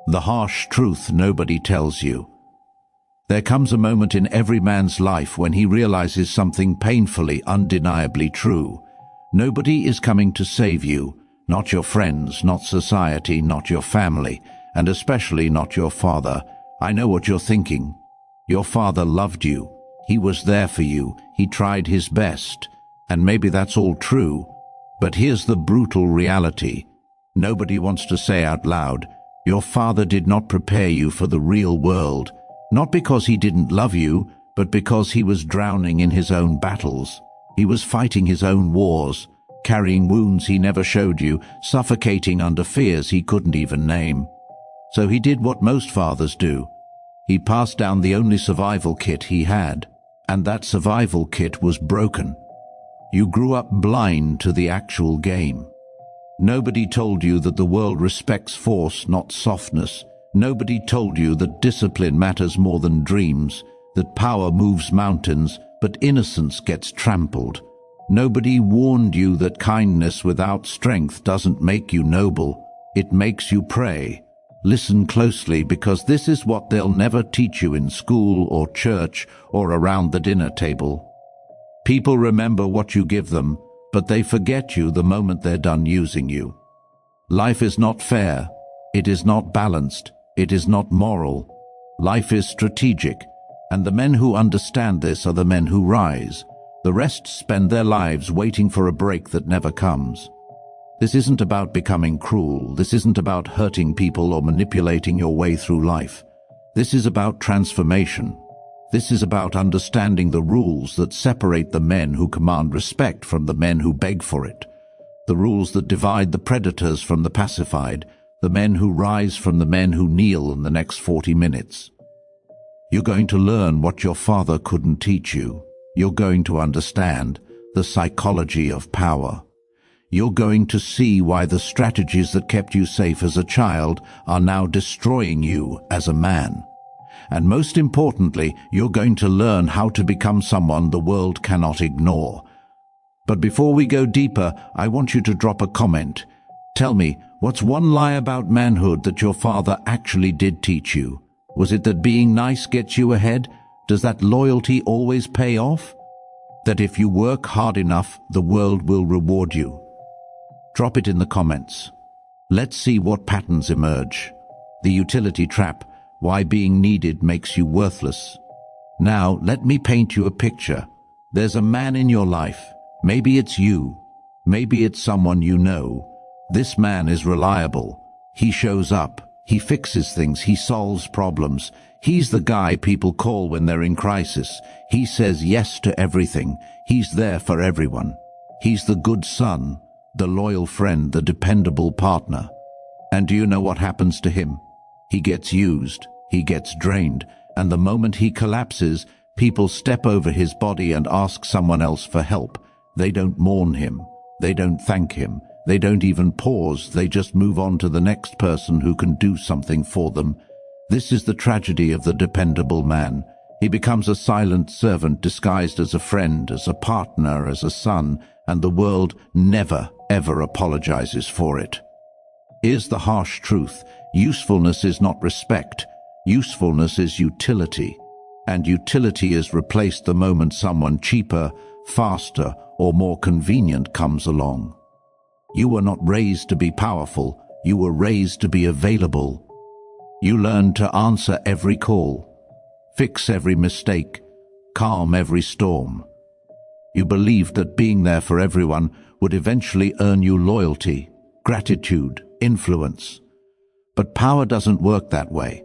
The harsh truth nobody tells you. There comes a moment in every man's life when he realizes something painfully, undeniably true. Nobody is coming to save you, not your friends, not society, not your family, and especially not your father. I know what you're thinking. Your father loved you. He was there for you. He tried his best. And maybe that's all true. But here's the brutal reality. Nobody wants to say out loud, your father did not prepare you for the real world, not because he didn't love you, but because he was drowning in his own battles. He was fighting his own wars, carrying wounds he never showed you, suffocating under fears he couldn't even name. So he did what most fathers do. He passed down the only survival kit he had, and that survival kit was broken. You grew up blind to the actual game. Nobody told you that the world respects force, not softness. Nobody told you that discipline matters more than dreams, that power moves mountains, but innocence gets trampled. Nobody warned you that kindness without strength doesn't make you noble. It makes you prey. Listen closely, because this is what they'll never teach you in school or church or around the dinner table. People remember what you give them, but they forget you the moment they're done using you. Life is not fair. It is not balanced. It is not moral. Life is strategic, and the men who understand this are the men who rise. The rest spend their lives waiting for a break that never comes. This isn't about becoming cruel. This isn't about hurting people or manipulating your way through life. This is about transformation. This is about understanding the rules that separate the men who command respect from the men who beg for it. The rules that divide the predators from the pacified, the men who rise from the men who kneel in the next 40 minutes. You're going to learn what your father couldn't teach you. You're going to understand the psychology of power. You're going to see why the strategies that kept you safe as a child are now destroying you as a man. And most importantly, you're going to learn how to become someone the world cannot ignore. But before we go deeper, I want you to drop a comment. Tell me, what's one lie about manhood that your father actually did teach you? Was it that being nice gets you ahead? Does that loyalty always pay off? That if you work hard enough, the world will reward you? Drop it in the comments. Let's see what patterns emerge. The utility trap, why being needed makes you worthless. Now, let me paint you a picture. There's a man in your life. Maybe it's you. Maybe it's someone you know. This man is reliable. He shows up. He fixes things. He solves problems. He's the guy people call when they're in crisis. He says yes to everything. He's there for everyone. He's the good son, the loyal friend, the dependable partner. And do you know what happens to him? He gets used, he gets drained, and the moment he collapses, people step over his body and ask someone else for help. They don't mourn him, they don't thank him, they don't even pause, they just move on to the next person who can do something for them. This is the tragedy of the dependable man. He becomes a silent servant disguised as a friend, as a partner, as a son, and the world never, ever apologizes for it. Here's the harsh truth. Usefulness is not respect. Usefulness is utility. And utility is replaced the moment someone cheaper, faster, or more convenient comes along. You were not raised to be powerful. You were raised to be available. You learned to answer every call, fix every mistake, calm every storm. You believed that being there for everyone would eventually earn you loyalty, gratitude, influence. But power doesn't work that way.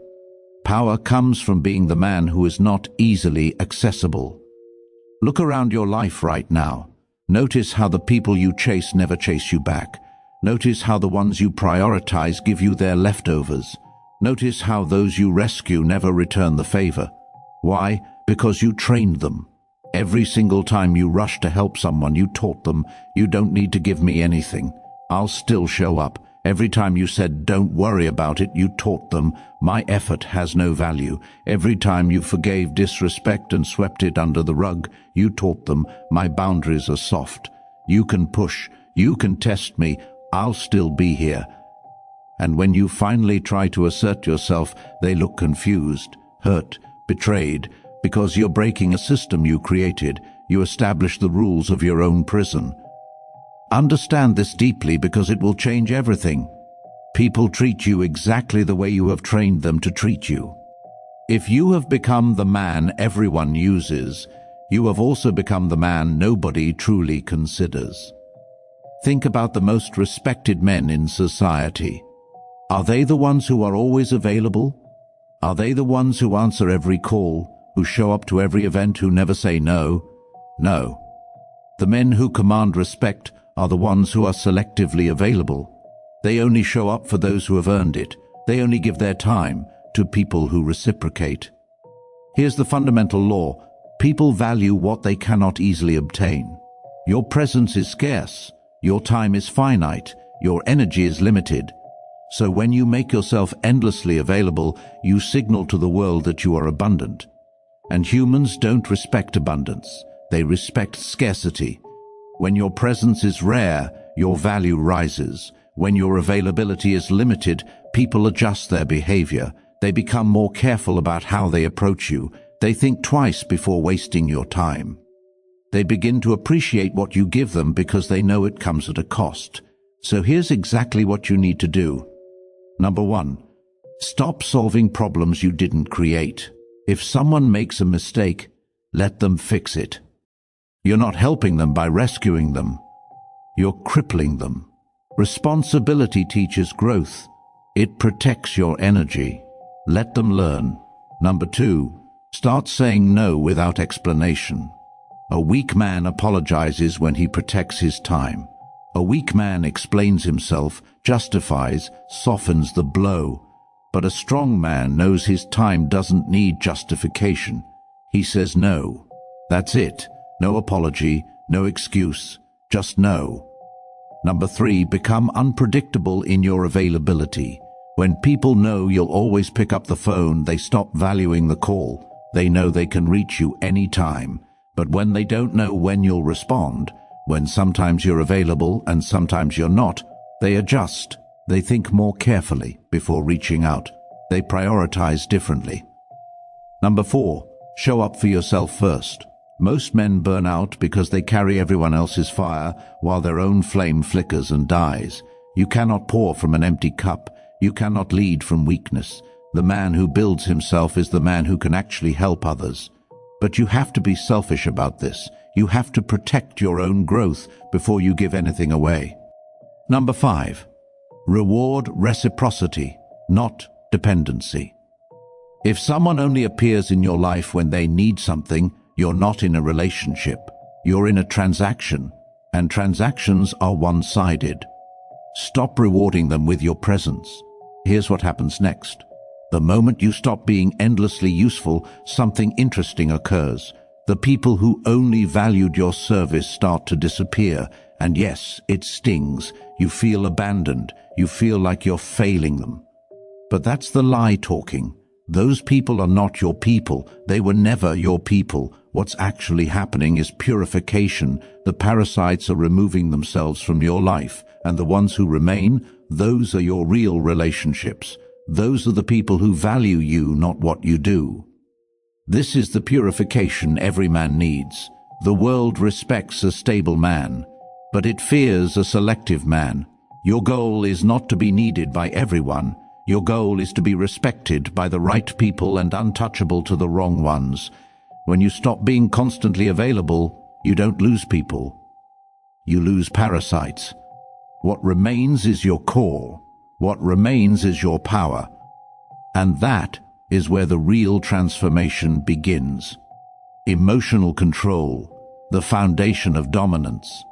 Power comes from being the man who is not easily accessible. Look around your life right now. Notice how the people you chase never chase you back. Notice how the ones you prioritize give you their leftovers. Notice how those you rescue never return the favor. Why? Because you trained them. Every single time you rushed to help someone, you taught them, you don't need to give me anything. I'll still show up. Every time you said, don't worry about it, you taught them, my effort has no value. Every time you forgave disrespect and swept it under the rug, you taught them, my boundaries are soft. You can push, you can test me, I'll still be here. And when you finally try to assert yourself, they look confused, hurt, betrayed, because you're breaking a system you created. You establish the rules of your own prison. Understand this deeply because it will change everything. People treat you exactly the way you have trained them to treat you. If you have become the man everyone uses, you have also become the man nobody truly considers. Think about the most respected men in society. Are they the ones who are always available? Are they the ones who answer every call, who show up to every event, who never say no? No. The men who command respect are the ones who are selectively available. They only show up for those who have earned it. They only give their time to people who reciprocate. Here's the fundamental law. People value what they cannot easily obtain. Your presence is scarce. Your time is finite. Your energy is limited. So when you make yourself endlessly available, you signal to the world that you are abundant. And humans don't respect abundance. They respect scarcity. When your presence is rare, your value rises. When your availability is limited, people adjust their behavior. They become more careful about how they approach you. They think twice before wasting your time. They begin to appreciate what you give them because they know it comes at a cost. So here's exactly what you need to do. Number 1, stop solving problems you didn't create. If someone makes a mistake, let them fix it. You're not helping them by rescuing them. You're crippling them. Responsibility teaches growth. It protects your energy. Let them learn. Number 2, start saying no without explanation. A weak man apologizes when he protects his time. A weak man explains himself, justifies, softens the blow. But a strong man knows his time doesn't need justification. He says no. That's it. No apology, no excuse, just no. Number 3, become unpredictable in your availability. When people know you'll always pick up the phone, they stop valuing the call. They know they can reach you anytime. But when they don't know when you'll respond, when sometimes you're available and sometimes you're not, they adjust. They think more carefully before reaching out. They prioritize differently. Number 4, show up for yourself first. Most men burn out because they carry everyone else's fire while their own flame flickers and dies. You cannot pour from an empty cup. You cannot lead from weakness. The man who builds himself is the man who can actually help others. But you have to be selfish about this. You have to protect your own growth before you give anything away. Number 5, reward reciprocity, not dependency. If someone only appears in your life when they need something, you're not in a relationship. You're in a transaction, and transactions are one-sided. Stop rewarding them with your presence. Here's what happens next. The moment you stop being endlessly useful, something interesting occurs. The people who only valued your service start to disappear, and yes, it stings. You feel abandoned. You feel like you're failing them. But that's the lie talking. Those people are not your people. They were never your people. What's actually happening is purification. The parasites are removing themselves from your life, and the ones who remain, those are your real relationships. Those are the people who value you, not what you do. This is the purification every man needs. The world respects a stable man, but it fears a selective man. Your goal is not to be needed by everyone. Your goal is to be respected by the right people and untouchable to the wrong ones. When you stop being constantly available, you don't lose people. You lose parasites. What remains is your core. What remains is your power. And that is where the real transformation begins. Emotional control, the foundation of dominance.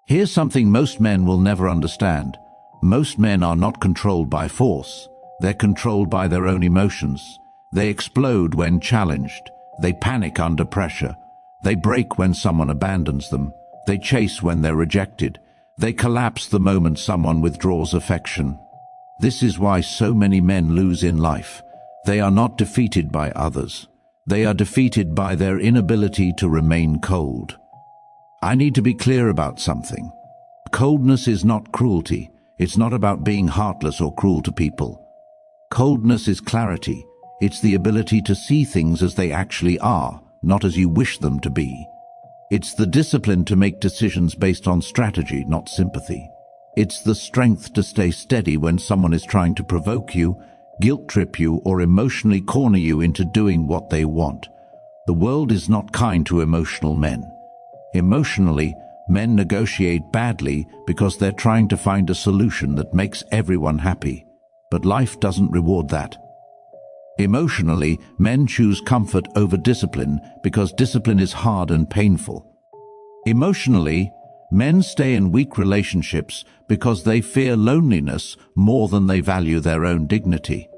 Here's something most men will never understand. Most men are not controlled by force. They're controlled by their own emotions. They explode when challenged. They panic under pressure. They break when someone abandons them. They chase when they're rejected. They collapse the moment someone withdraws affection. This is why so many men lose in life. They are not defeated by others. They are defeated by their inability to remain cold. I need to be clear about something. Coldness is not cruelty. It's not about being heartless or cruel to people. Coldness is clarity. It's the ability to see things as they actually are, not as you wish them to be. It's the discipline to make decisions based on strategy, not sympathy. It's the strength to stay steady when someone is trying to provoke you, guilt trip you, or emotionally corner you into doing what they want. The world is not kind to emotional men. Emotionally, men negotiate badly because they're trying to find a solution that makes everyone happy. But life doesn't reward that. Emotionally, men choose comfort over discipline because discipline is hard and painful. Emotionally, men stay in weak relationships because they fear loneliness more than they value their own dignity.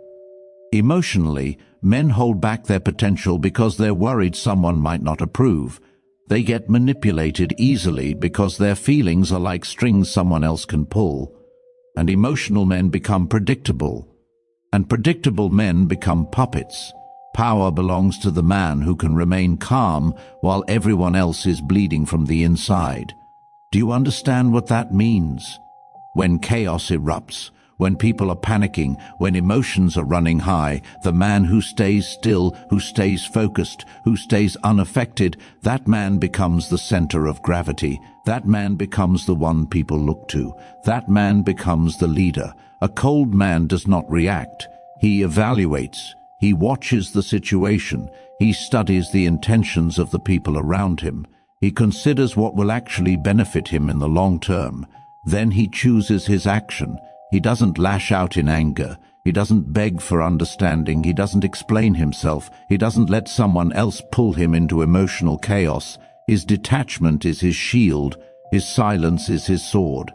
Emotionally, men hold back their potential because they're worried someone might not approve. They get manipulated easily because their feelings are like strings someone else can pull. And emotional men become predictable. And predictable men become puppets. Power belongs to the man who can remain calm while everyone else is bleeding from the inside. Do you understand what that means? When chaos erupts, when people are panicking, when emotions are running high, the man who stays still, who stays focused, who stays unaffected, that man becomes the center of gravity. That man becomes the one people look to. That man becomes the leader. A cold man does not react. He evaluates. He watches the situation. He studies the intentions of the people around him. He considers what will actually benefit him in the long term. Then he chooses his action. He doesn't lash out in anger. He doesn't beg for understanding. He doesn't explain himself. He doesn't let someone else pull him into emotional chaos. His detachment is his shield. His silence is his sword.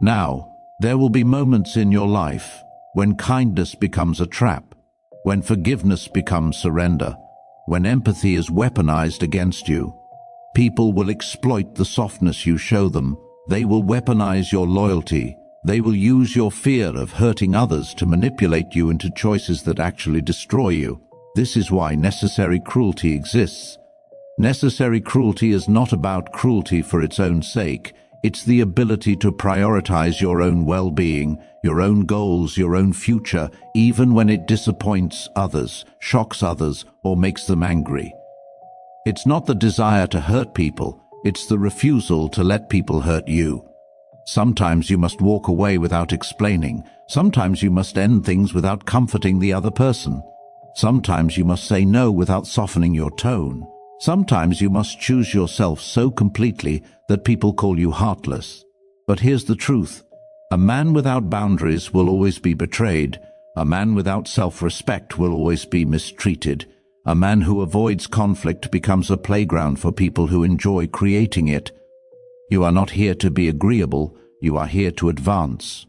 Now, there will be moments in your life when kindness becomes a trap, when forgiveness becomes surrender, when empathy is weaponized against you. People will exploit the softness you show them. They will weaponize your loyalty. They will use your fear of hurting others to manipulate you into choices that actually destroy you. This is why necessary cruelty exists. Necessary cruelty is not about cruelty for its own sake. It's the ability to prioritize your own well-being, your own goals, your own future, even when it disappoints others, shocks others, or makes them angry. It's not the desire to hurt people. It's the refusal to let people hurt you. Sometimes you must walk away without explaining. Sometimes you must end things without comforting the other person. Sometimes you must say no without softening your tone. Sometimes you must choose yourself so completely that people call you heartless. But here's the truth. A man without boundaries will always be betrayed. A man without self-respect will always be mistreated. A man who avoids conflict becomes a playground for people who enjoy creating it. You are not here to be agreeable, you are here to advance.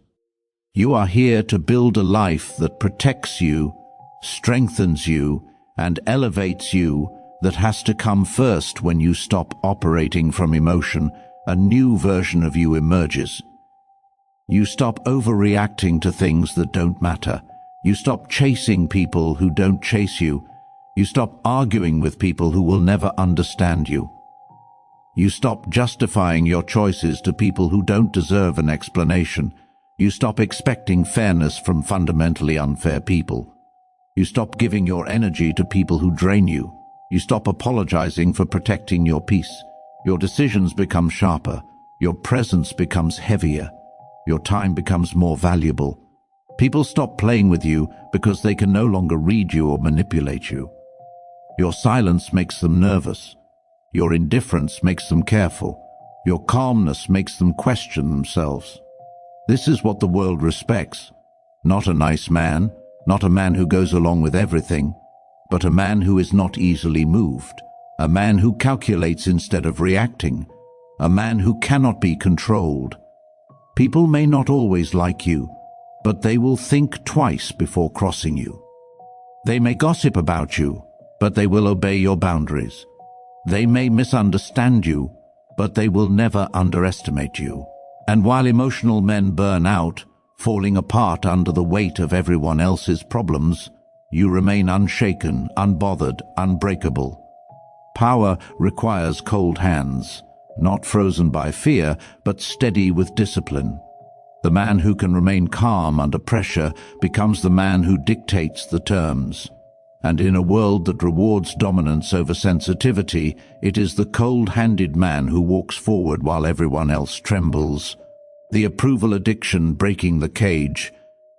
You are here to build a life that protects you, strengthens you, and elevates you. That has to come first. When you stop operating from emotion, a new version of you emerges. You stop overreacting to things that don't matter. You stop chasing people who don't chase you. You stop arguing with people who will never understand you. You stop justifying your choices to people who don't deserve an explanation. You stop expecting fairness from fundamentally unfair people. You stop giving your energy to people who drain you. You stop apologizing for protecting your peace. Your decisions become sharper. Your presence becomes heavier. Your time becomes more valuable. People stop playing with you because they can no longer read you or manipulate you. Your silence makes them nervous. Your indifference makes them careful. Your calmness makes them question themselves. This is what the world respects. Not a nice man, not a man who goes along with everything, but a man who is not easily moved, a man who calculates instead of reacting, a man who cannot be controlled. People may not always like you, but they will think twice before crossing you. They may gossip about you, but they will obey your boundaries. They may misunderstand you, but they will never underestimate you. And while emotional men burn out, falling apart under the weight of everyone else's problems, you remain unshaken, unbothered, unbreakable. Power requires cold hands, not frozen by fear, but steady with discipline. The man who can remain calm under pressure becomes the man who dictates the terms. And in a world that rewards dominance over sensitivity, it is the cold-handed man who walks forward while everyone else trembles. The approval addiction breaking the cage.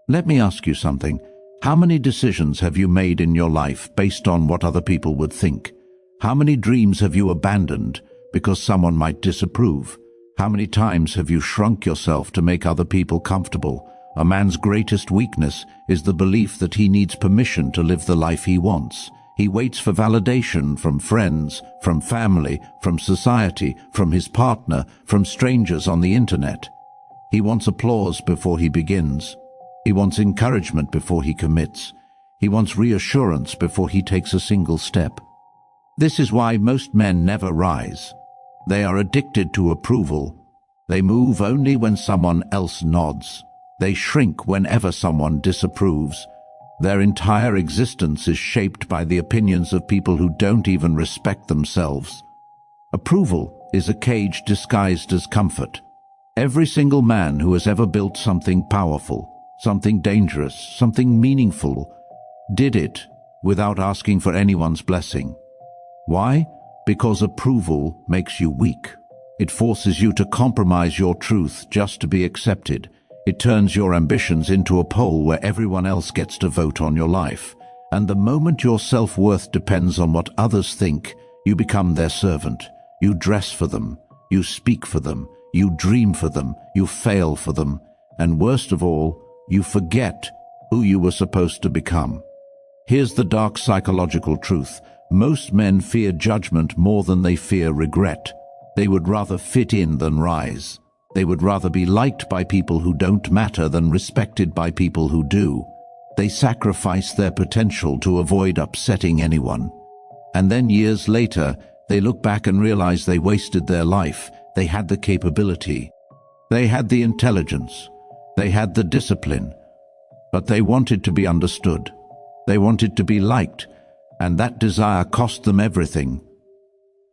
Let me ask you something. How many decisions have you made in your life based on what other people would think? How many dreams have you abandoned because someone might disapprove? How many times have you shrunk yourself to make other people comfortable? A man's greatest weakness is the belief that he needs permission to live the life he wants. He waits for validation from friends, from family, from society, from his partner, from strangers on the internet. He wants applause before he begins. He wants encouragement before he commits. He wants reassurance before he takes a single step. This is why most men never rise. They are addicted to approval. They move only when someone else nods. They shrink whenever someone disapproves. Their entire existence is shaped by the opinions of people who don't even respect themselves. Approval is a cage disguised as comfort. Every single man who has ever built something powerful, something dangerous, something meaningful, did it without asking for anyone's blessing. Why? Because approval makes you weak. It forces you to compromise your truth just to be accepted. It turns your ambitions into a poll where everyone else gets to vote on your life. And the moment your self-worth depends on what others think, you become their servant. You dress for them. You speak for them. You dream for them. You fail for them. And worst of all, you forget who you were supposed to become. Here's the dark psychological truth. Most men fear judgment more than they fear regret. They would rather fit in than rise. They would rather be liked by people who don't matter than respected by people who do. They sacrifice their potential to avoid upsetting anyone. And then years later, they look back and realize they wasted their life. They had the capability. They had the intelligence. They had the discipline. But they wanted to be understood. They wanted to be liked. And that desire cost them everything.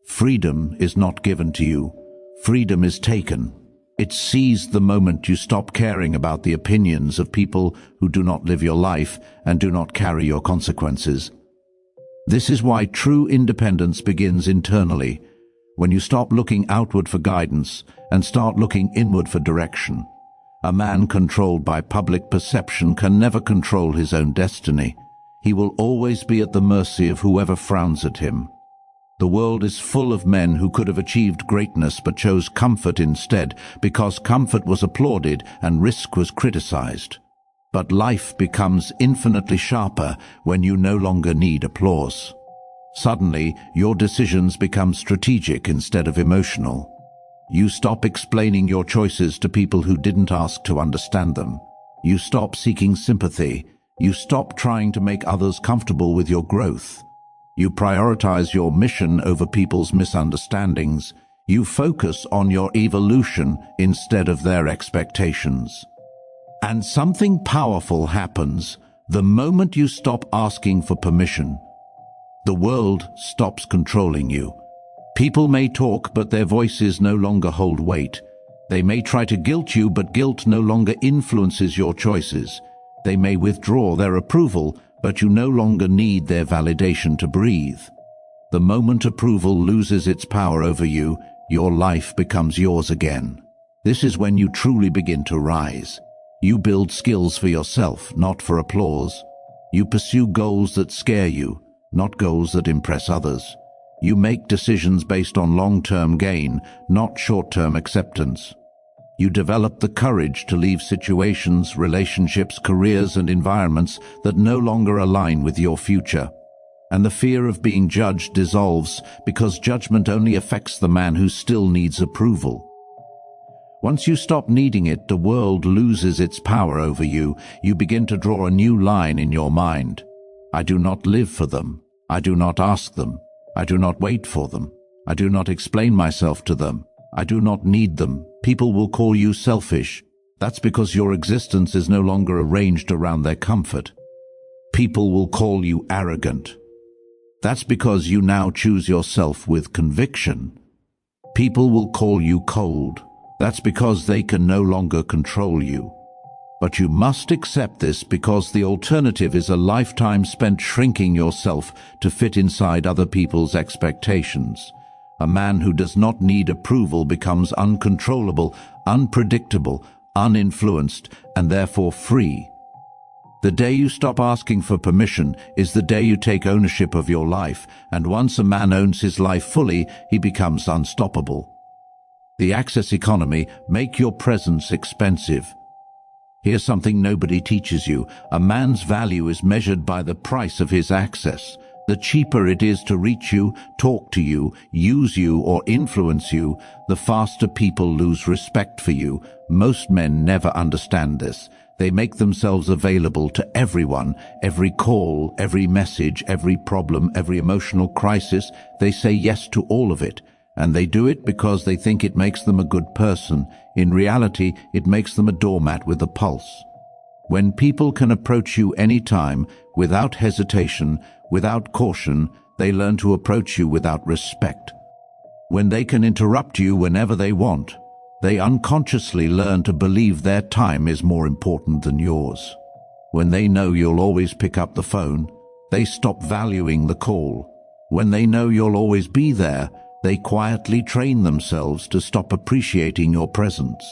Freedom is not given to you. Freedom is taken. It's seized the moment you stop caring about the opinions of people who do not live your life and do not carry your consequences. This is why true independence begins internally, when you stop looking outward for guidance and start looking inward for direction. A man controlled by public perception can never control his own destiny. He will always be at the mercy of whoever frowns at him. The world is full of men who could have achieved greatness but chose comfort instead, because comfort was applauded and risk was criticized. But life becomes infinitely sharper when you no longer need applause. Suddenly, your decisions become strategic instead of emotional. You stop explaining your choices to people who didn't ask to understand them. You stop seeking sympathy. You stop trying to make others comfortable with your growth. You prioritize your mission over people's misunderstandings. You focus on your evolution instead of their expectations. And something powerful happens the moment you stop asking for permission. The world stops controlling you. People may talk, but their voices no longer hold weight. They may try to guilt you, but guilt no longer influences your choices. They may withdraw their approval, but you no longer need their validation to breathe. The moment approval loses its power over you, your life becomes yours again. This is when you truly begin to rise. You build skills for yourself, not for applause. You pursue goals that scare you, not goals that impress others. You make decisions based on long-term gain, not short-term acceptance. You develop the courage to leave situations, relationships, careers, and environments that no longer align with your future. And the fear of being judged dissolves, because judgment only affects the man who still needs approval. Once you stop needing it, the world loses its power over you. You begin to draw a new line in your mind. I do not live for them. I do not ask them. I do not wait for them. I do not explain myself to them. I do not need them. People will call you selfish. That's because your existence is no longer arranged around their comfort. People will call you arrogant. That's because you now choose yourself with conviction. People will call you cold. That's because they can no longer control you. But you must accept this, because the alternative is a lifetime spent shrinking yourself to fit inside other people's expectations. A man who does not need approval becomes uncontrollable, unpredictable, uninfluenced, and therefore free. The day you stop asking for permission is the day you take ownership of your life, and once a man owns his life fully, he becomes unstoppable. The access economy: make your presence expensive. Here's something nobody teaches you. A man's value is measured by the price of his access. The cheaper it is to reach you, talk to you, use you, or influence you, the faster people lose respect for you. Most men never understand this. They make themselves available to everyone, every call, every message, every problem, every emotional crisis. They say yes to all of it. And they do it because they think it makes them a good person. In reality, it makes them a doormat with a pulse. When people can approach you anytime, without hesitation, without caution, they learn to approach you without respect. When they can interrupt you whenever they want, they unconsciously learn to believe their time is more important than yours. When they know you'll always pick up the phone, they stop valuing the call. When they know you'll always be there, they quietly train themselves to stop appreciating your presence.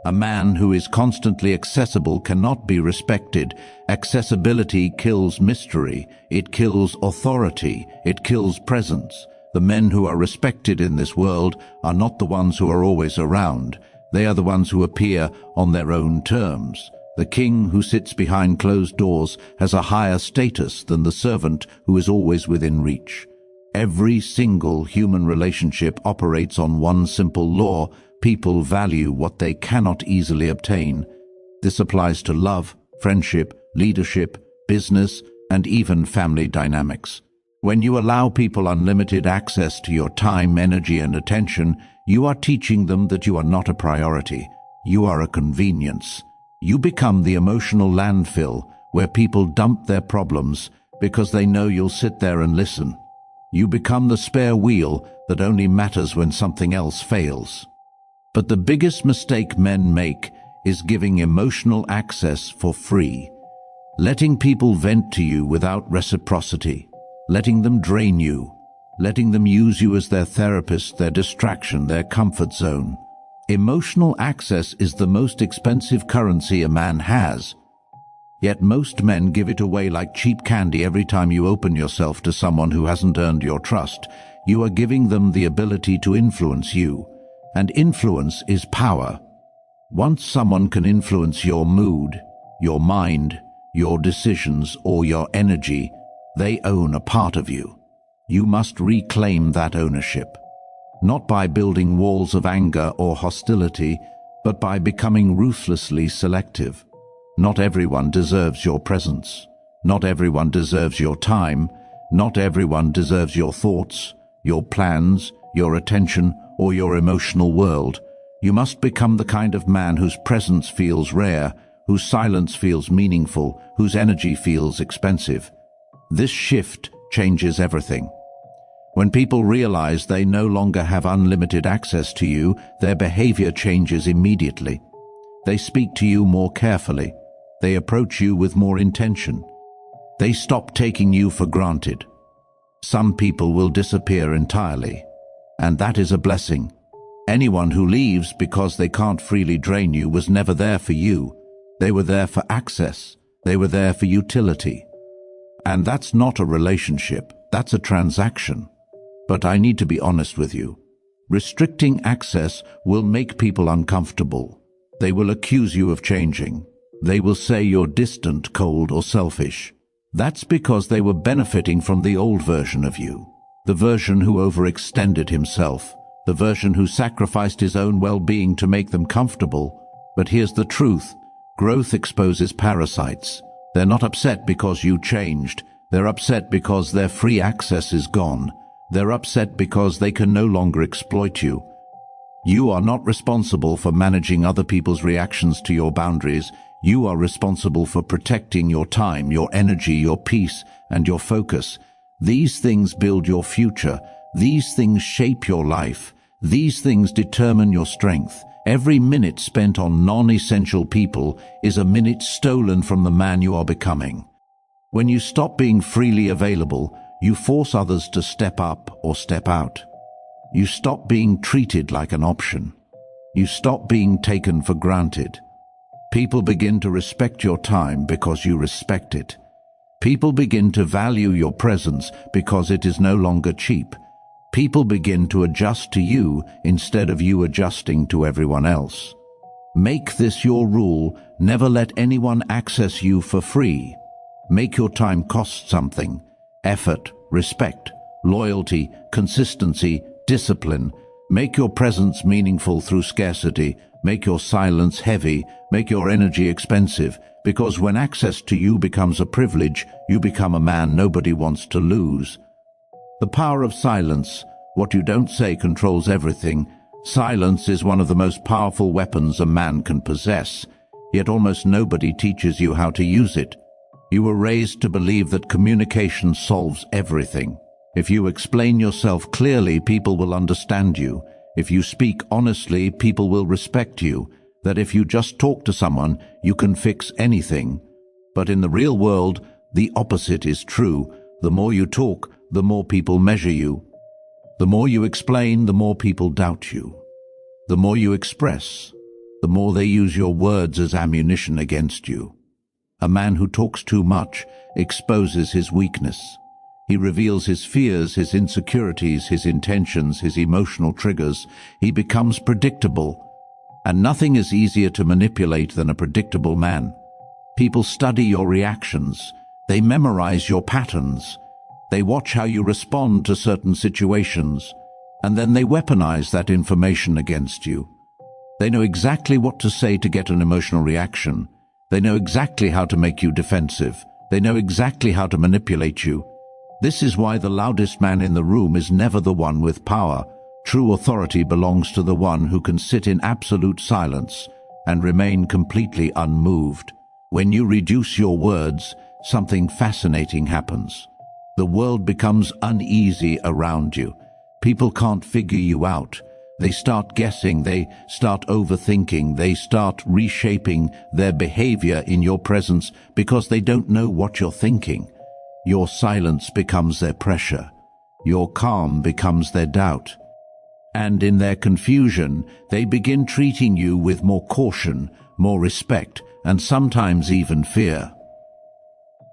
A man who is constantly accessible cannot be respected. Accessibility kills mystery. It kills authority. It kills presence. The men who are respected in this world are not the ones who are always around. They are the ones who appear on their own terms. The king who sits behind closed doors has a higher status than the servant who is always within reach. Every single human relationship operates on one simple law: people value what they cannot easily obtain. This applies to love, friendship, leadership, business, and even family dynamics. When you allow people unlimited access to your time, energy, and attention, you are teaching them that you are not a priority. You are a convenience. You become the emotional landfill where people dump their problems because they know you'll sit there and listen. You become the spare wheel that only matters when something else fails. But the biggest mistake men make is giving emotional access for free. Letting people vent to you without reciprocity. Letting them drain you. Letting them use you as their therapist, their distraction, their comfort zone. Emotional access is the most expensive currency a man has. Yet most men give it away like cheap candy every time you open yourself to someone who hasn't earned your trust. You are giving them the ability to influence you. And influence is power. Once someone can influence your mood, your mind, your decisions, or your energy, they own a part of you. You must reclaim that ownership. Not by building walls of anger or hostility, but by becoming ruthlessly selective. Not everyone deserves your presence. Not everyone deserves your time. Not everyone deserves your thoughts, your plans, your attention, or your emotional world. You must become the kind of man whose presence feels rare, whose silence feels meaningful, whose energy feels expensive. This shift changes everything. When people realize they no longer have unlimited access to you, their behavior changes immediately. They speak to you more carefully. They approach you with more intention. They stop taking you for granted. Some people will disappear entirely, and that is a blessing. Anyone who leaves because they can't freely drain you was never there for you. They were there for access. They were there for utility. And that's not a relationship, that's a transaction. But I need to be honest with you. Restricting access will make people uncomfortable. They will accuse you of changing. They will say you're distant, cold, or selfish. That's because they were benefiting from the old version of you. The version who overextended himself. The version who sacrificed his own well-being to make them comfortable. But here's the truth. Growth exposes parasites. They're not upset because you changed. They're upset because their free access is gone. They're upset because they can no longer exploit you. You are not responsible for managing other people's reactions to your boundaries. You are responsible for protecting your time, your energy, your peace, and your focus. These things build your future. These things shape your life. These things determine your strength. Every minute spent on non-essential people is a minute stolen from the man you are becoming. When you stop being freely available, you force others to step up or step out. You stop being treated like an option. You stop being taken for granted. People begin to respect your time because you respect it. People begin to value your presence because it is no longer cheap. People begin to adjust to you instead of you adjusting to everyone else. Make this your rule: never let anyone access you for free. Make your time cost something: effort, respect, loyalty, consistency, discipline. Make your presence meaningful through scarcity. Make your silence heavy. Make your energy expensive. Because when access to you becomes a privilege, you become a man nobody wants to lose. The power of silence. What you don't say controls everything. Silence is one of the most powerful weapons a man can possess, yet almost nobody teaches you how to use it. You were raised to believe that communication solves everything. If you explain yourself clearly, people will understand you. If you speak honestly, people will respect you. That if you just talk to someone, you can fix anything. But in the real world, the opposite is true. The more you talk, the more people measure you. The more you explain, the more people doubt you. The more you express, the more they use your words as ammunition against you. A man who talks too much exposes his weakness. He reveals his fears, his insecurities, his intentions, his emotional triggers. He becomes predictable. And nothing is easier to manipulate than a predictable man. People study your reactions. They memorize your patterns. They watch how you respond to certain situations, and then they weaponize that information against you. They know exactly what to say to get an emotional reaction. They know exactly how to make you defensive. They know exactly how to manipulate you. This is why the loudest man in the room is never the one with power. True authority belongs to the one who can sit in absolute silence and remain completely unmoved. When you reduce your words, something fascinating happens. The world becomes uneasy around you. People can't figure you out. They start guessing, they start overthinking, they start reshaping their behavior in your presence because they don't know what you're thinking. Your silence becomes their pressure. Your calm becomes their doubt. And in their confusion, they begin treating you with more caution, more respect, and sometimes even fear.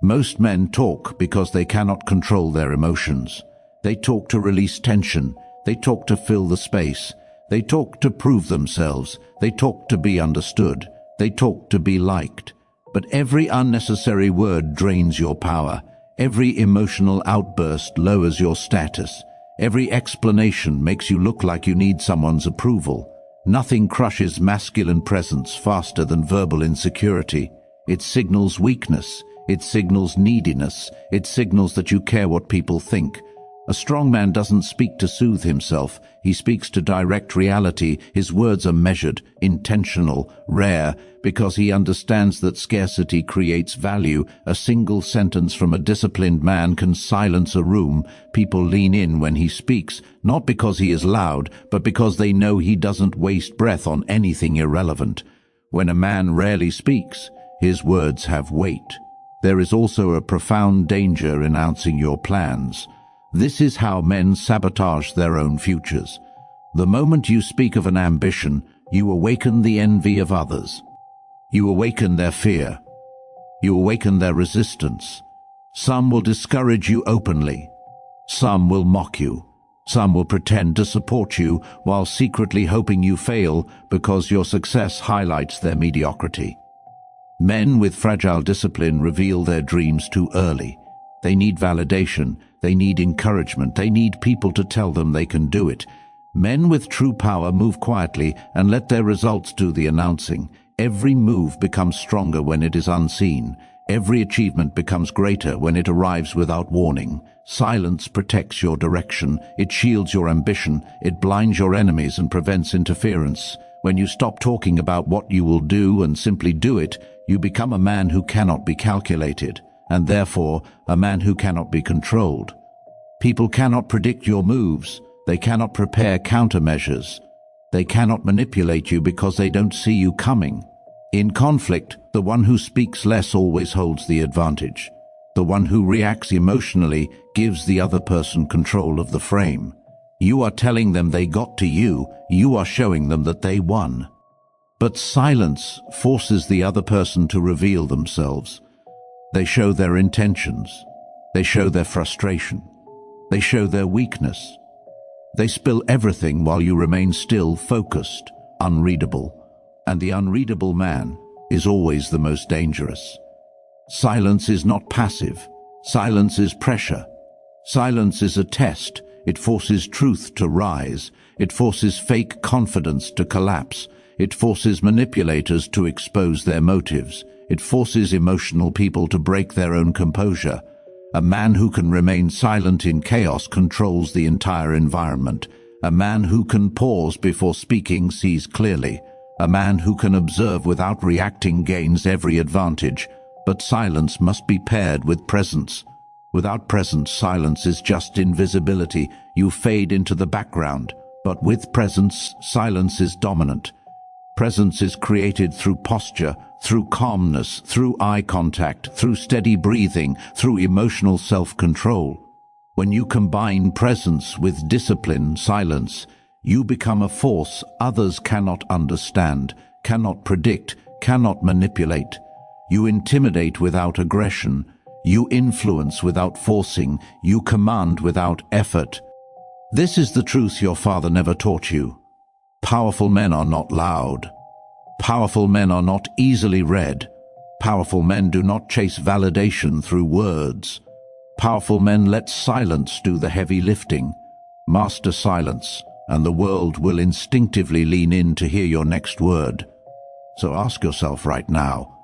Most men talk because they cannot control their emotions. They talk to release tension. They talk to fill the space. They talk to prove themselves. They talk to be understood. They talk to be liked. But every unnecessary word drains your power. Every emotional outburst lowers your status. Every explanation makes you look like you need someone's approval. Nothing crushes masculine presence faster than verbal insecurity. It signals weakness. It signals neediness. It signals that you care what people think. A strong man doesn't speak to soothe himself. He speaks to direct reality. His words are measured, intentional, rare, because he understands that scarcity creates value. A single sentence from a disciplined man can silence a room. People lean in when he speaks, not because he is loud, but because they know he doesn't waste breath on anything irrelevant. When a man rarely speaks, his words have weight. There is also a profound danger in announcing your plans. This is how men sabotage their own futures. The moment you speak of an ambition, you awaken the envy of others. You awaken their fear. You awaken their resistance. Some will discourage you openly. Some will mock you. Some will pretend to support you while secretly hoping you fail because your success highlights their mediocrity. Men with fragile discipline reveal their dreams too early. They need validation. They need encouragement. They need people to tell them they can do it. Men with true power move quietly and let their results do the announcing. Every move becomes stronger when it is unseen. Every achievement becomes greater when it arrives without warning. Silence protects your direction. It shields your ambition. It blinds your enemies and prevents interference. When you stop talking about what you will do and simply do it, you become a man who cannot be calculated, and therefore a man who cannot be controlled. People cannot predict your moves. They cannot prepare countermeasures. They cannot manipulate you because they don't see you coming. In conflict, the one who speaks less always holds the advantage. The one who reacts emotionally gives the other person control of the frame. You are telling them they got to you, you are showing them that they won. But silence forces the other person to reveal themselves. They show their intentions. They show their frustration. They show their weakness. They spill everything while you remain still, focused, unreadable. And the unreadable man is always the most dangerous. Silence is not passive. Silence is pressure. Silence is a test. It forces truth to rise. It forces fake confidence to collapse. It forces manipulators to expose their motives. It forces emotional people to break their own composure. A man who can remain silent in chaos controls the entire environment. A man who can pause before speaking sees clearly. A man who can observe without reacting gains every advantage. But silence must be paired with presence. Without presence, silence is just invisibility. You fade into the background. But with presence, silence is dominant. Presence is created through posture, through calmness, through eye contact, through steady breathing, through emotional self-control. When you combine presence with discipline, silence, you become a force others cannot understand, cannot predict, cannot manipulate. You intimidate without aggression. You influence without forcing. You command without effort. This is the truth your father never taught you. Powerful men are not loud. Powerful men are not easily read. Powerful men do not chase validation through words. Powerful men let silence do the heavy lifting. Master silence, and the world will instinctively lean in to hear your next word. So ask yourself right now,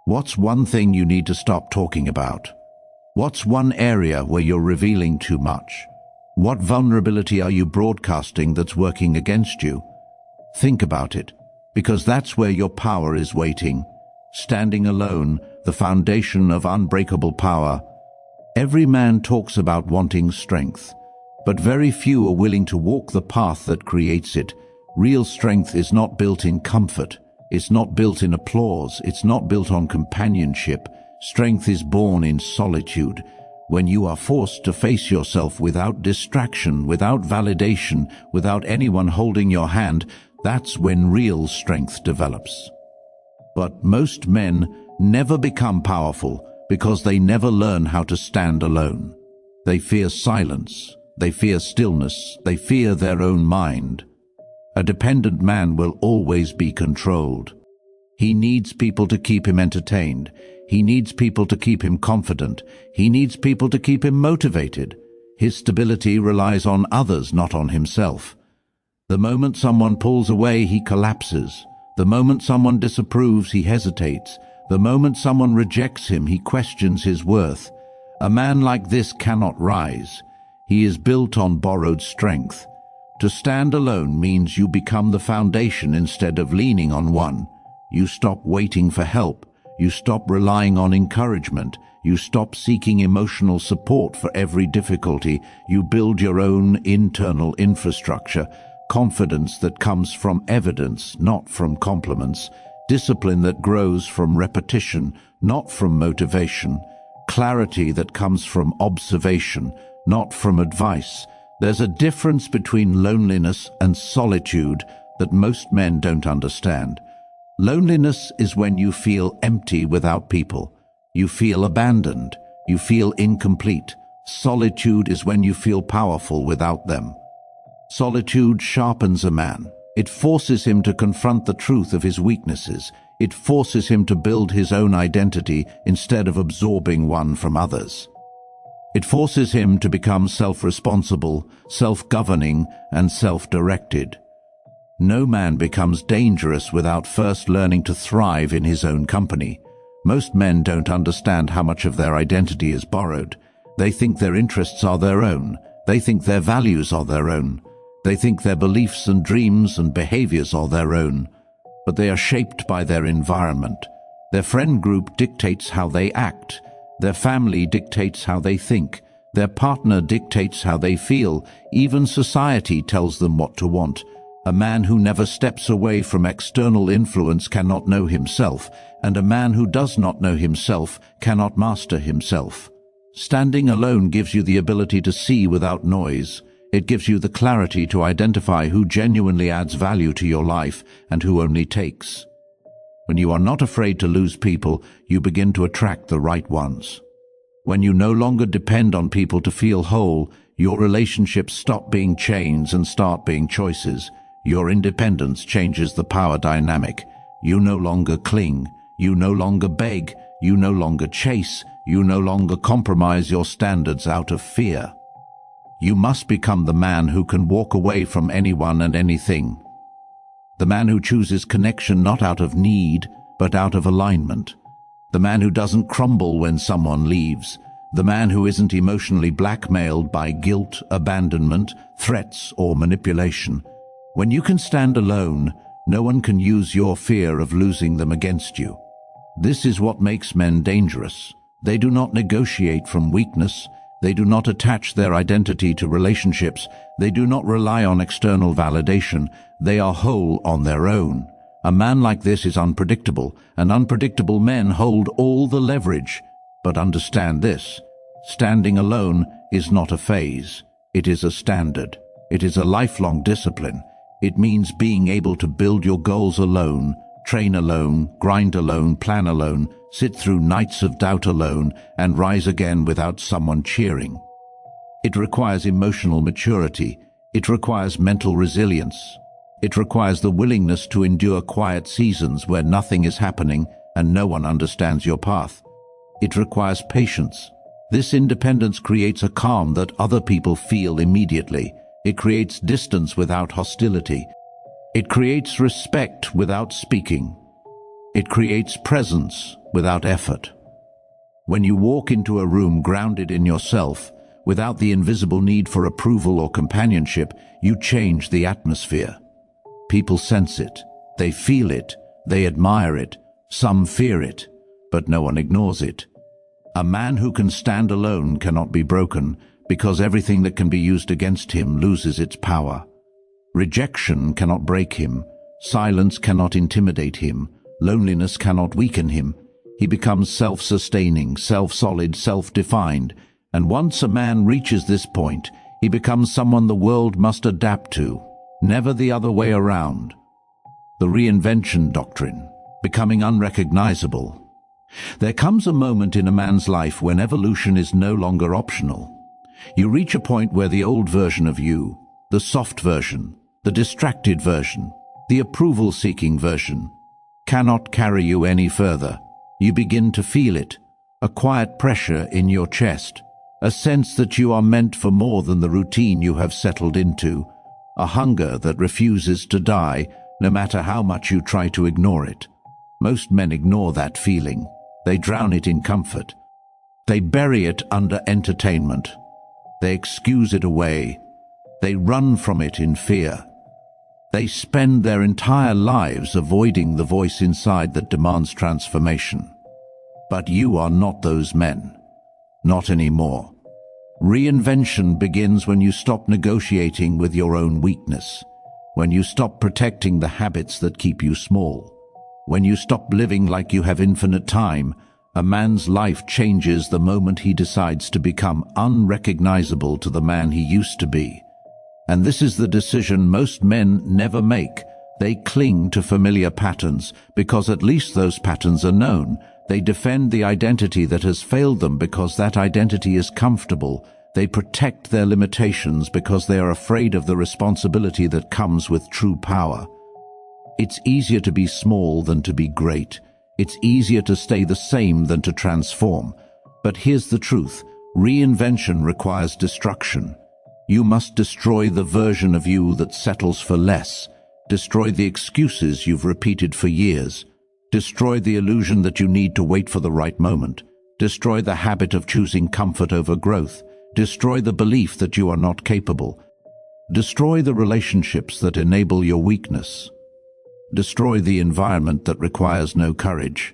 what's one thing you need to stop talking about? What's one area where you're revealing too much? What vulnerability are you broadcasting that's working against you? Think about it, because that's where your power is waiting. Standing alone, the foundation of unbreakable power. Every man talks about wanting strength, but very few are willing to walk the path that creates it. Real strength is not built in comfort. It's not built in applause. It's not built on companionship. Strength is born in solitude. When you are forced to face yourself without distraction, without validation, without anyone holding your hand, that's when real strength develops. But most men never become powerful because they never learn how to stand alone. They fear silence. They fear stillness. They fear their own mind. A dependent man will always be controlled. He needs people to keep him entertained. He needs people to keep him confident. He needs people to keep him motivated. His stability relies on others, not on himself. The moment someone pulls away, he collapses. The moment someone disapproves, he hesitates. The moment someone rejects him, he questions his worth. A man like this cannot rise. He is built on borrowed strength. To stand alone means you become the foundation instead of leaning on one. You stop waiting for help. You stop relying on encouragement. You stop seeking emotional support for every difficulty. You build your own internal infrastructure. Confidence that comes from evidence, not from compliments. Discipline that grows from repetition, not from motivation. Clarity that comes from observation, not from advice. There's a difference between loneliness and solitude that most men don't understand. Loneliness is when you feel empty without people. You feel abandoned. You feel incomplete. Solitude is when you feel powerful without them. Solitude sharpens a man. It forces him to confront the truth of his weaknesses. It forces him to build his own identity instead of absorbing one from others. It forces him to become self-responsible, self-governing, and self-directed. No man becomes dangerous without first learning to thrive in his own company. Most men don't understand how much of their identity is borrowed. They think their interests are their own. They think their values are their own. They think their beliefs and dreams and behaviors are their own. But they are shaped by their environment. Their friend group dictates how they act. Their family dictates how they think. Their partner dictates how they feel. Even society tells them what to want. A man who never steps away from external influence cannot know himself, and a man who does not know himself cannot master himself. Standing alone gives you the ability to see without noise. It gives you the clarity to identify who genuinely adds value to your life and who only takes. When you are not afraid to lose people, you begin to attract the right ones. When you no longer depend on people to feel whole, your relationships stop being chains and start being choices. Your independence changes the power dynamic. You no longer cling. You no longer beg. You no longer chase. You no longer compromise your standards out of fear. You must become the man who can walk away from anyone and anything. The man who chooses connection not out of need, but out of alignment. The man who doesn't crumble when someone leaves. The man who isn't emotionally blackmailed by guilt, abandonment, threats, or manipulation. When you can stand alone, no one can use your fear of losing them against you. This is what makes men dangerous. They do not negotiate from weakness. They do not attach their identity to relationships. They do not rely on external validation. They are whole on their own. A man like this is unpredictable, and unpredictable men hold all the leverage. But understand this: standing alone is not a phase. It is a standard. It is a lifelong discipline. It means being able to build your goals alone, train alone, grind alone, plan alone, sit through nights of doubt alone, and rise again without someone cheering. It requires emotional maturity. It requires mental resilience. It requires the willingness to endure quiet seasons where nothing is happening and no one understands your path. It requires patience. This independence creates a calm that other people feel immediately. It creates distance without hostility. It creates respect without speaking. It creates presence without effort. When you walk into a room grounded in yourself, without the invisible need for approval or companionship, you change the atmosphere. People sense it. They feel it. They admire it. Some fear it, but no one ignores it. A man who can stand alone cannot be broken, because everything that can be used against him loses its power. Rejection cannot break him. Silence cannot intimidate him. Loneliness cannot weaken him. He becomes self-sustaining, self-solid, self-defined. And once a man reaches this point, he becomes someone the world must adapt to, never the other way around. The reinvention doctrine, becoming unrecognizable. There comes a moment in a man's life when evolution is no longer optional. You reach a point where the old version of you, the soft version, the distracted version, the approval-seeking version, cannot carry you any further. You begin to feel it, a quiet pressure in your chest, a sense that you are meant for more than the routine you have settled into, a hunger that refuses to die, no matter how much you try to ignore it. Most men ignore that feeling. They drown it in comfort. They bury it under entertainment. They excuse it away. They run from it in fear. They spend their entire lives avoiding the voice inside that demands transformation. But you are not those men. Not anymore. Reinvention begins when you stop negotiating with your own weakness, when you stop protecting the habits that keep you small, when you stop living like you have infinite time. A man's life changes the moment he decides to become unrecognizable to the man he used to be. And this is the decision most men never make. They cling to familiar patterns because at least those patterns are known. They defend the identity that has failed them because that identity is comfortable. They protect their limitations because they are afraid of the responsibility that comes with true power. It's easier to be small than to be great. It's easier to stay the same than to transform. But here's the truth. Reinvention requires destruction. You must destroy the version of you that settles for less. Destroy the excuses you've repeated for years. Destroy the illusion that you need to wait for the right moment. Destroy the habit of choosing comfort over growth. Destroy the belief that you are not capable. Destroy the relationships that enable your weakness. Destroy the environment that requires no courage.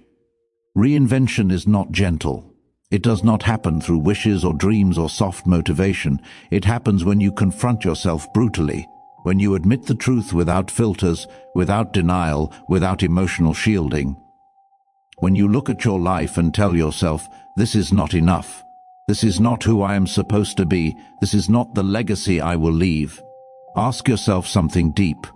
Reinvention is not gentle. It does not happen through wishes or dreams or soft motivation. It happens when you confront yourself brutally. when you admit the truth without filters, without denial, without emotional shielding. When you look at your life and tell yourself, this is not enough. This is not who I am supposed to be. This is not the legacy I will leave. Ask yourself something deep.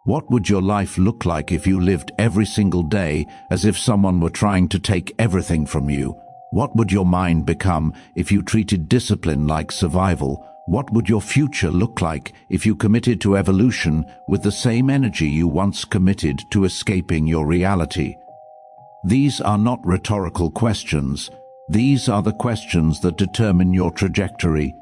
What would your life look like if you lived every single day as if someone were trying to take everything from you? What would your mind become if you treated discipline like survival? What would your future look like if you committed to evolution with the same energy you once committed to escaping your reality? These are not rhetorical questions. These are the questions that determine your trajectory.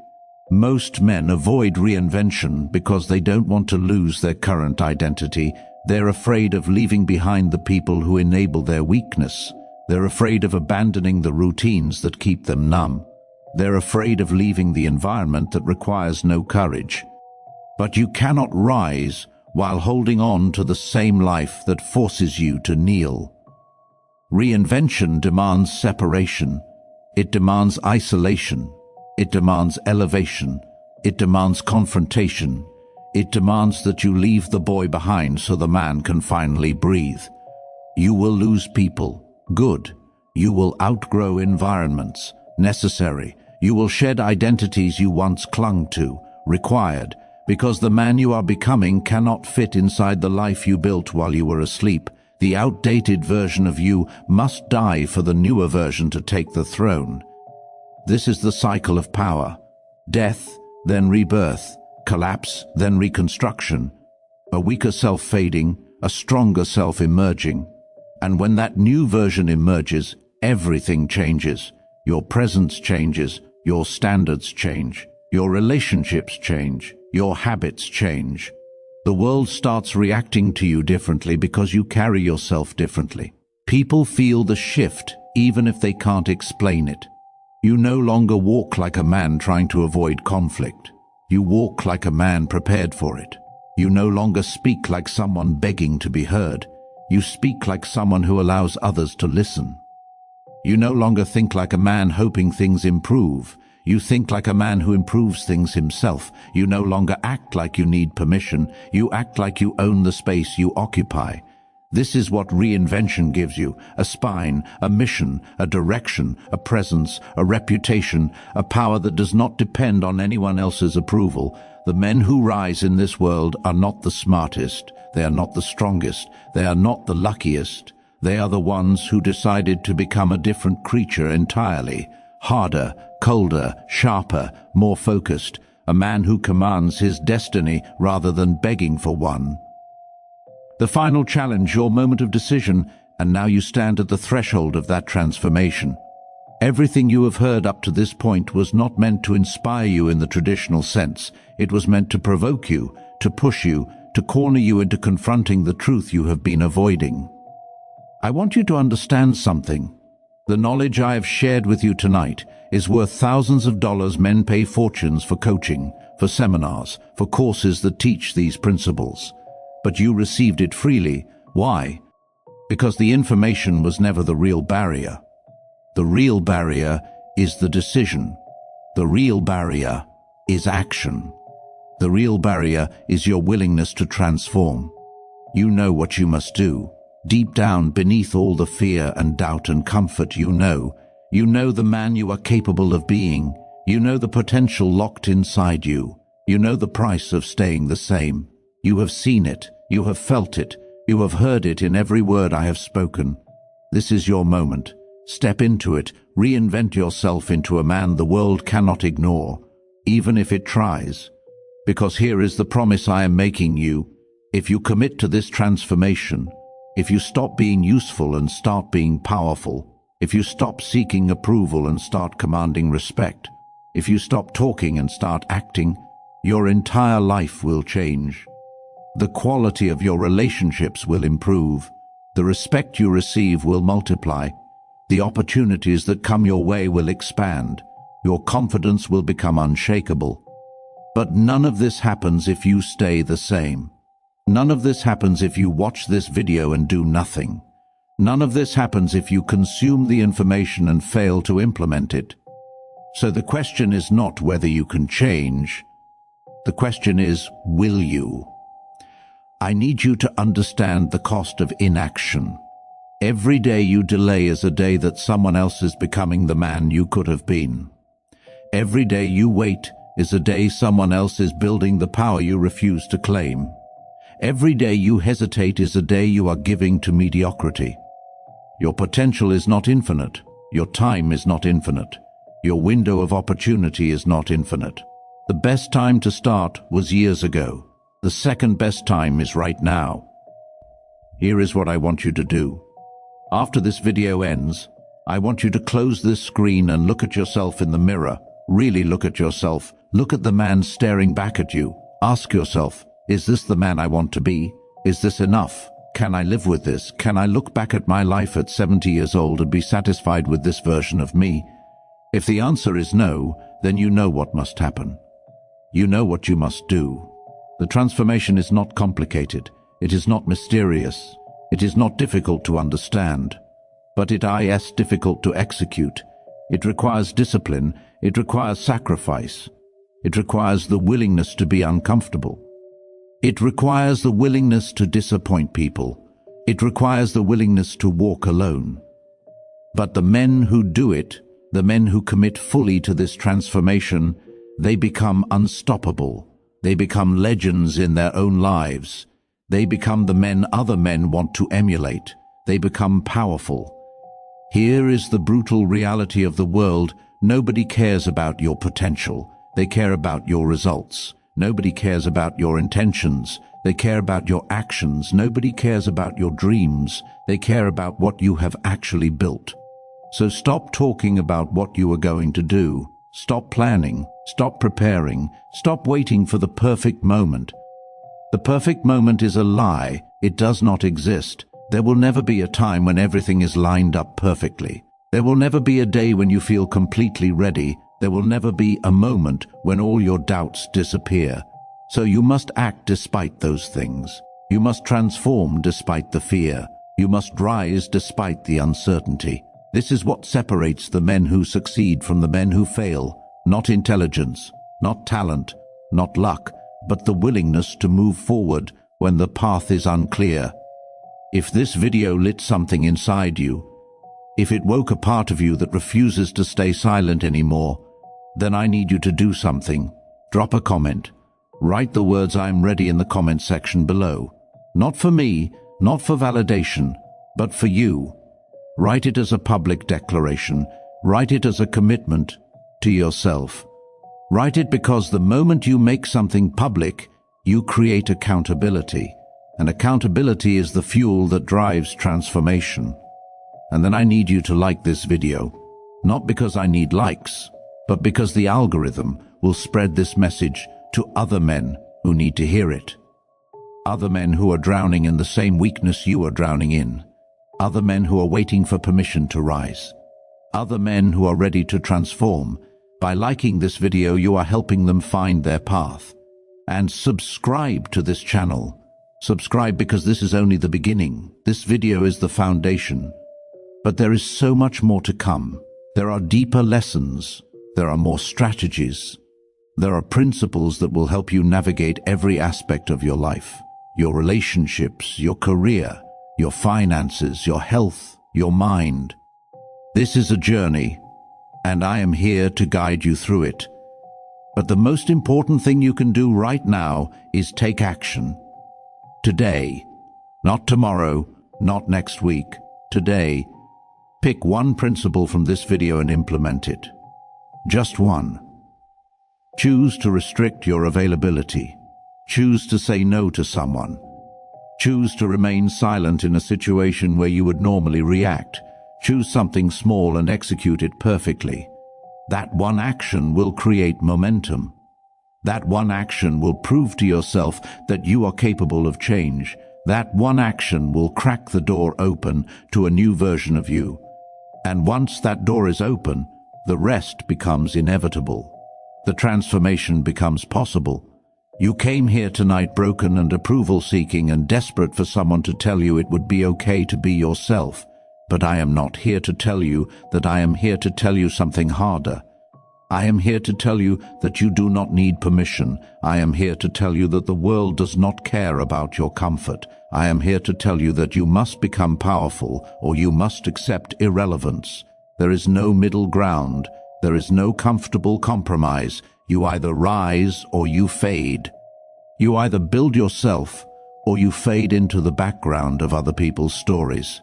Most men avoid reinvention because they don't want to lose their current identity. They're afraid of leaving behind the people who enable their weakness. They're afraid of abandoning the routines that keep them numb. They're afraid of leaving the environment that requires no courage. But you cannot rise while holding on to the same life that forces you to kneel. Reinvention demands separation. It demands isolation. It demands elevation. It demands confrontation. It demands that you leave the boy behind so the man can finally breathe. You will lose people. Good. You will outgrow environments. Necessary. You will shed identities you once clung to. Required. Because the man you are becoming cannot fit inside the life you built while you were asleep. The outdated version of you must die for the newer version to take the throne. This is the cycle of power. Death, then rebirth. Collapse, then reconstruction. A weaker self fading, a stronger self emerging. And when that new version emerges, everything changes. Your presence changes, your standards change, your relationships change, your habits change. The world starts reacting to you differently because you carry yourself differently. People feel the shift even if they can't explain it. You no longer walk like a man trying to avoid conflict. You walk like a man prepared for it. You no longer speak like someone begging to be heard. You speak like someone who allows others to listen. You no longer think like a man hoping things improve. You think like a man who improves things himself. You no longer act like you need permission. You act like you own the space you occupy. This is what reinvention gives you: a spine, a mission, a direction, a presence, a reputation, a power that does not depend on anyone else's approval. The men who rise in this world are not the smartest. They are not the strongest. They are not the luckiest. They are the ones who decided to become a different creature entirely. Harder, colder, sharper, more focused. A man who commands his destiny rather than begging for one. The final challenge, your moment of decision, and now you stand at the threshold of that transformation. Everything you have heard up to this point was not meant to inspire you in the traditional sense. It was meant to provoke you, to push you, to corner you into confronting the truth you have been avoiding. I want you to understand something. The knowledge I have shared with you tonight is worth thousands of dollars. Men pay fortunes for coaching, for seminars, for courses that teach these principles. But you received it freely. Why? Because the information was never the real barrier. The real barrier is the decision. The real barrier is action. The real barrier is your willingness to transform. You know what you must do. Deep down, beneath all the fear and doubt and comfort, you know the man you are capable of being. You know the potential locked inside you. You know the price of staying the same. You have seen it. You have felt it. You have heard it in every word I have spoken. This is your moment. Step into it. Reinvent yourself into a man the world cannot ignore, even if it tries. Because here is the promise I am making you. If you commit to this transformation, if you stop being useful and start being powerful, if you stop seeking approval and start commanding respect, if you stop talking and start acting, your entire life will change. The quality of your relationships will improve. The respect you receive will multiply. The opportunities that come your way will expand. Your confidence will become unshakable. But none of this happens if you stay the same. None of this happens if you watch this video and do nothing. None of this happens if you consume the information and fail to implement it. So the question is not whether you can change. The question is, will you? I need you to understand the cost of inaction. Every day you delay is a day that someone else is becoming the man you could have been. Every day you wait is a day someone else is building the power you refuse to claim. Every day you hesitate is a day you are giving to mediocrity. Your potential is not infinite. Your time is not infinite. Your window of opportunity is not infinite. The best time to start was years ago. The second best time is right now. Here is what I want you to do. After this video ends, I want you to close this screen and look at yourself in the mirror. Really look at yourself. Look at the man staring back at you. Ask yourself, is this the man I want to be? Is this enough? Can I live with this? Can I look back at my life at 70 years old and be satisfied with this version of me? If the answer is no, then you know what must happen. You know what you must do. The transformation is not complicated. It is not mysterious. It is not difficult to understand. But it is difficult to execute. It requires discipline. It requires sacrifice. It requires the willingness to be uncomfortable. It requires the willingness to disappoint people. It requires the willingness to walk alone. But the men who do it, the men who commit fully to this transformation, they become unstoppable. They become legends in their own lives. They become the men other men want to emulate. They become powerful. Here is the brutal reality of the world. Nobody cares about your potential. They care about your results. Nobody cares about your intentions. They care about your actions. Nobody cares about your dreams. They care about what you have actually built. So stop talking about what you are going to do. Stop planning. Stop preparing. Stop waiting for the perfect moment. The perfect moment is a lie. It does not exist. There will never be a time when everything is lined up perfectly. There will never be a day when you feel completely ready. There will never be a moment when all your doubts disappear. So you must act despite those things. You must transform despite the fear. You must rise despite the uncertainty. This is what separates the men who succeed from the men who fail. Not intelligence, not talent, not luck, but the willingness to move forward when the path is unclear. If this video lit something inside you, if it woke a part of you that refuses to stay silent anymore, then I need you to do something. Drop a comment. Write the words "I'm ready" in the comment section below. Not for me, not for validation, but for you. Write it as a public declaration. Write it as a commitment to yourself. Write it because the moment you make something public, you create accountability. And accountability is the fuel that drives transformation. And then I need you to like this video. Not because I need likes, but because the algorithm will spread this message to other men who need to hear it. Other men who are drowning in the same weakness you are drowning in. Other men who are waiting for permission to rise. Other men who are ready to transform. By liking this video, you are helping them find their path. And subscribe to this channel. Subscribe because this is only the beginning. This video is the foundation. But there is so much more to come. There are deeper lessons. There are more strategies. There are principles that will help you navigate every aspect of your life. Your relationships, your career, your finances, your health, your mind. This is a journey, and I am here to guide you through it. But the most important thing you can do right now is take action. Today, not tomorrow, not next week. Today, pick one principle from this video and implement it. Just one. Choose to restrict your availability. Choose to say no to someone. Choose to remain silent in a situation where you would normally react. Choose something small and execute it perfectly. That one action will create momentum. That one action will prove to yourself that you are capable of change. That one action will crack the door open to a new version of you. And once that door is open, the rest becomes inevitable. The transformation becomes possible. You came here tonight broken and approval-seeking and desperate for someone to tell you it would be okay to be yourself. But I am not here to tell you that. I am here to tell you something harder. I am here to tell you that you do not need permission. I am here to tell you that the world does not care about your comfort. I am here to tell you that you must become powerful or you must accept irrelevance. There is no middle ground. There is no comfortable compromise. You either rise or you fade. You either build yourself or you fade into the background of other people's stories.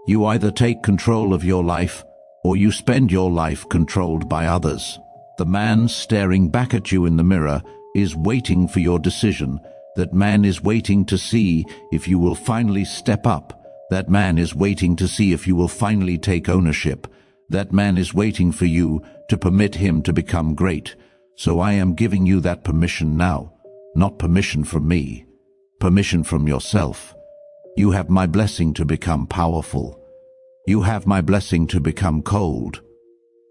You either take control of your life or you spend your life controlled by others. The man staring back at you in the mirror is waiting for your decision. That man is waiting to see if you will finally step up. That man is waiting to see if you will finally take ownership. That man is waiting for you to permit him to become great. So I am giving you that permission now. Not permission from me. Permission from yourself. You have my blessing to become powerful. You have my blessing to become cold.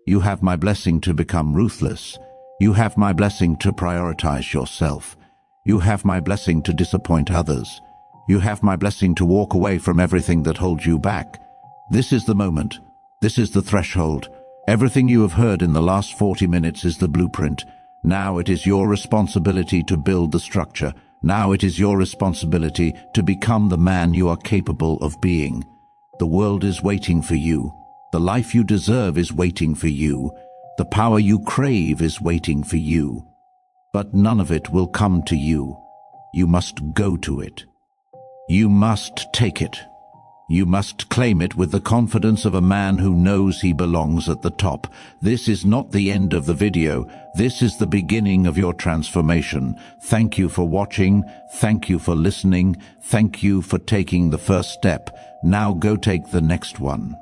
You have my blessing to become ruthless. You have my blessing to prioritize yourself. You have my blessing to disappoint others. You have my blessing to walk away from everything that holds you back. This is the moment. This is the threshold. Everything you have heard in the last 40 minutes is the blueprint. Now it is your responsibility to build the structure. Now it is your responsibility to become the man you are capable of being. The world is waiting for you. The life you deserve is waiting for you. The power you crave is waiting for you. But none of it will come to you. You must go to it. You must take it. You must claim it with the confidence of a man who knows he belongs at the top. This is not the end of the video. This is the beginning of your transformation. Thank you for watching. Thank you for listening. Thank you for taking the first step. Now go take the next one.